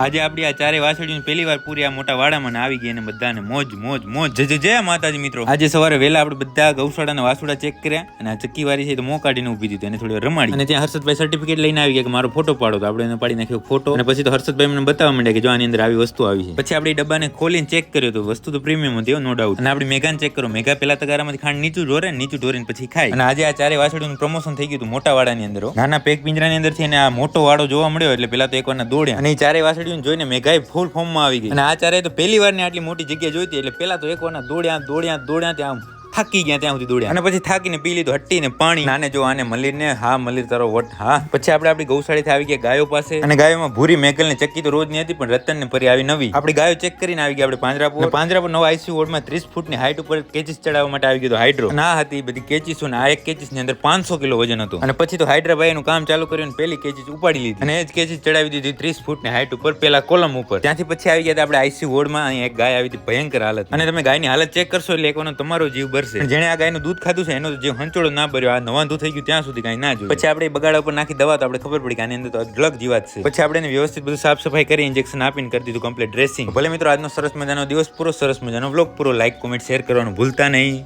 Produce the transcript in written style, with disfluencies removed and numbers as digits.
આજે આપડી આ ચારે વાછડીઓની પહેલી વાર પૂરી આ મોટા વાડામાં આવી ગઈ અને બધાને મોજ મોજ મોજ જય માતાજી મિત્રો. આજે સવારે વહેલા આપણે બધા ગૌશાળાના વાસુડા ચેક કર્યા અને આ ચક્કી વાળી છે તો મો કાઢીને ઉભી દીધી અને થોડી વાર રમાડી અને ત્યાં હર્ષદભાઈ સર્ટિફિકેટ લઈને આવી ગયા કે મારો ફોટો પાડો. તો આપણે એને પાડી નાખ્યો ફોટો અને પછી તો હર્ષદભાઈ મને બતાવવા માંડ્યા કે જો આની અંદર આવી વસ્તુ આવી છે. પછી આપણે ડબ્બાને ખોલીને ચેક કર્યો તો વસ્તુ તો પ્રીમિયમ હતી, નો ડાઉટ. અને આપણી મેઘાને ચેક કરો, મેઘા પેલા તગારામાંથી ખાંડ નીચું ઢોરે, નીચું ઢોરીને પછી ખાય. અને આજે આ ચારે વાછડીઓનું પ્રમોશન થઈ ગયું હતું મોટા વાડાની અંદર. નાના પેક પિંજરાની અંદર થી આ મોટો વાડો જોવા મળ્યો એટલે પેલા તો એક વાર દોડ્યા અને ચારે વાછડીઓને જોઈને મેઘાએ ફૂલ ફોર્મમાં આવી ગઈ. અને આ ચારે તો પહેલી વાર ને આટલી મોટી જગ્યા જોઈતી એટલે પેલા તો એક વાર દોડ્યા ત્યાં થાકી ગયા, ત્યાં સુધી દોડ્યા અને પછી થાકીને પી લીધું હટ્ટીને પાણી. નાને જો આને મલીર ને, હા મલીર તારો વટ, હા. પછી આપણે આપણી ગૌશાળાથી આવી ગયા ગાયો પાસે અને ગાયોમાં ભૂરી મેઘલ ને ચક્કી તો રોજ ની હતી પણ રતન ને પરી આવી નવી. આપણી ગાયો ચેક કરીને આવી ગયા આપણે પાંજરાપુર નવા આઈસીયુ વોર્ડમાં 30 ફૂટની હાઈટ ઉપર કેચીસ ચડાવવા માટે આવી ગયો હાઇડ્રો. ના હતી બધી કેચીસો ને આ એક કેચીસ ની અંદર 500 કિલો વજન હતું. અને પછી તો હાઇડ્રાભાઈ એનું કામ ચાલુ કર્યું પેલી કેચીસ ઉપાડી લીધી અને એ જ કેચીસ ચડાવી દીધી 30 ફૂટની હાઈટ ઉપર પેલા કોલમ ઉપર. ત્યાંથી પછી આવી ગયા આપણે આઈસીયુ વોર્ડમાં. અહીં એક ગાય આવી હતી ભયંકર હાલત અને તમે ગાયની હાલત ચેક કરશો એટલે એકવાનો તમારો જીવ બરશે. જેને આ ગાયનું દૂધ ખાધું છે એનો જે હંચોળો ના ભર્યો, આ નવાંધું થઈ ગયું ત્યાં સુધી કઈ ના જોયું. પછી આપણે બગાડા ઉપર નાખી દવા તો આપણે ખબર પડી કે આની અંદર તો અઢળક જીવાત છે. પછી આપણે એને વ્યવસ્થિત બધું સાફ સફાઈ કરી ઇન્જેક્શન આપીને કરી દીધું કમ્પ્લીટ ડ્રેસિંગ. ભલે મિત્રો આજનો સરસ મજાનો દિવસ પૂરો, સરસ મજાનો વ્લોગ પૂરો. લાઈક કોમેન્ટ શેર કરવાનું ભૂલતા નહીં.